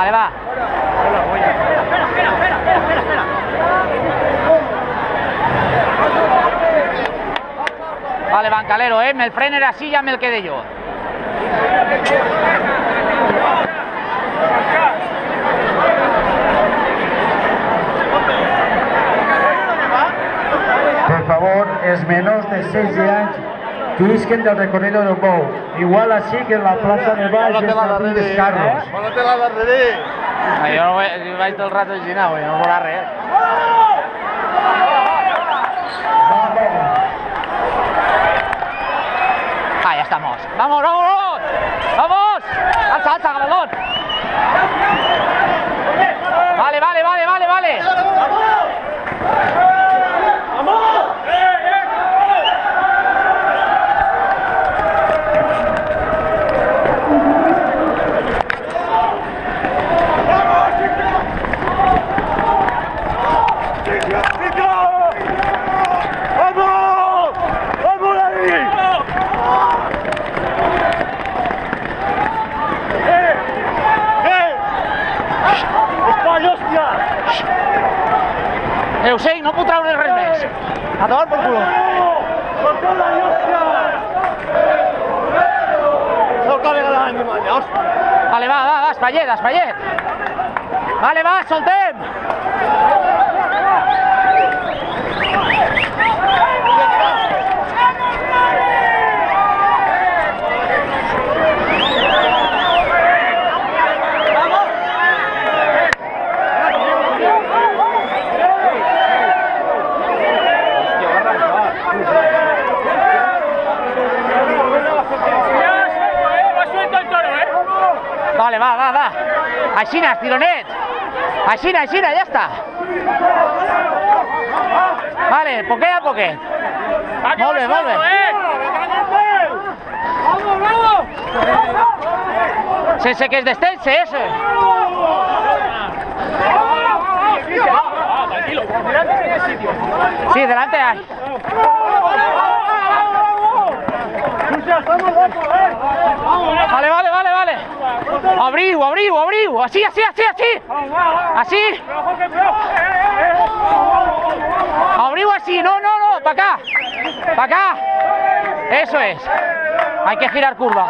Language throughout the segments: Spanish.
Vale, va. Vale, Bancalero, me'l frener així ja me'l quedé jo. Per favor, els menors de 16 anys que isquen del recorrido del bou. Igual així que en la plaça de baix i els de carros. Póngatela darrere. Jo no vaig tot el rato girar, no veurà res. Ah, ya estamos. ¡Vamos, vamos, vamos! ¡Vamos! ¡Alza, alza, Gabalón! Vale, vale, vale, vale, vale. Eusei, no puc treure res més. A tomar por culo. Vale, va, va, va, Espallet, Espallet. Vale, va, soltem. Vale, va, va, va. Aixina, tironet. Aixina, aixina, ja està. Vale, poquet a poquet. Molt bé, molt bé. Sense que es destense, ese. Sí, delante hay. Vale, vale, vale, vale. Abriu, abriu, abriu. Así, así, así, así. Así. Abriu así. No, no, no. Para acá. Para acá. Eso es. Hay que girar curva.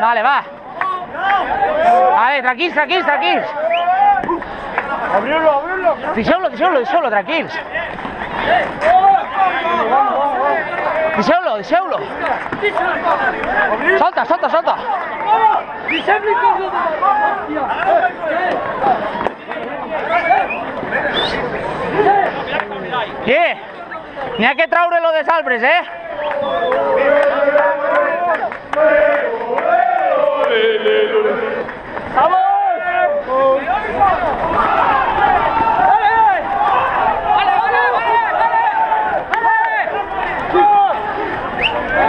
Vale, va. Vale, tranquilos, tranquilos, tranquilos. Abriu-lo, abriu-lo. Deixeu-lo, deixeu-lo, deixeu-lo, tranquils. Deixeu-lo, deixeu-lo. Solta, solta, solta. Què? N'hi ha que traure-lo dels arbres,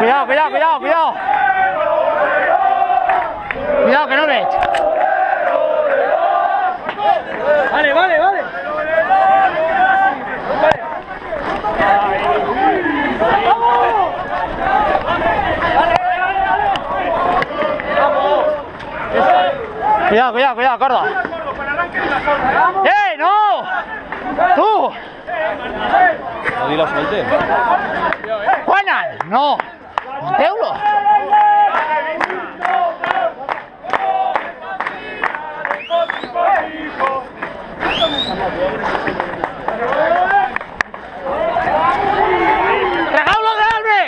Cuidado, cuidado, cuidado, cuidado. Cuidado, que no veig. Vale, vale, vale. Cuidado, cuidado, cuidado, corda. ¡Eh, no! ¡Tú! No di la suelte. ¡Juanan! ¡No! ¡Monteu-lo! ¡Tragau-lo de l'arbre!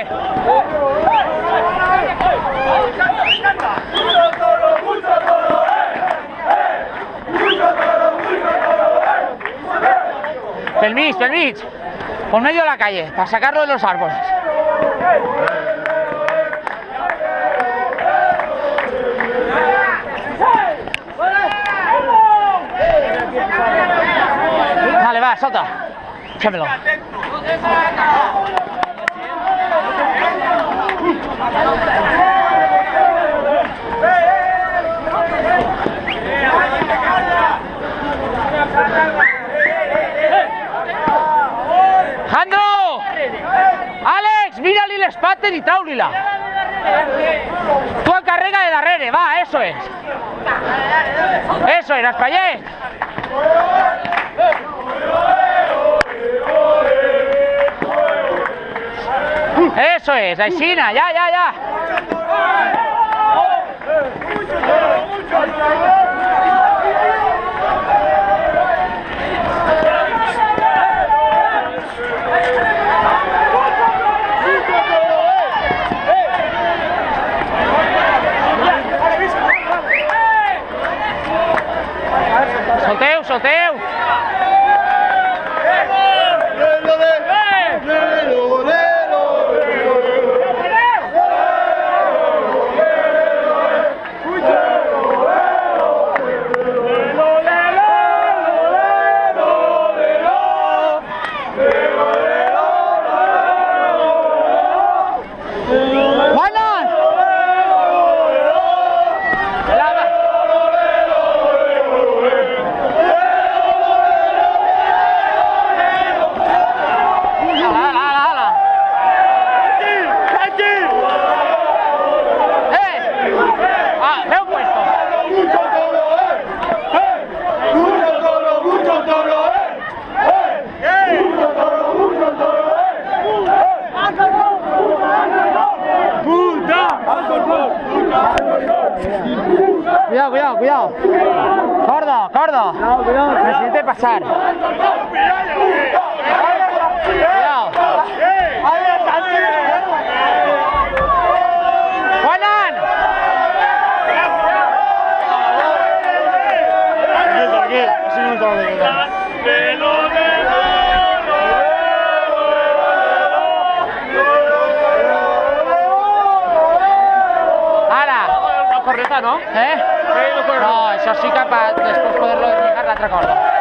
Pel mig, por medio de la calle, para sacarlo de los árboles. Vale, va, salta. Échamelo. Jandro! Àlex, mira-li les pates i trau-li-la. Tu encarrega de darrere, va, eso es. Eso es, Raspallet. Eso es, Aixina, ya. Solteu. Cuidado. Cordo. Necesito pasar. Cuidado. ¡Juanan! Correcta, ¿no? No, eso sí que para después poderlo llegar la otra corda.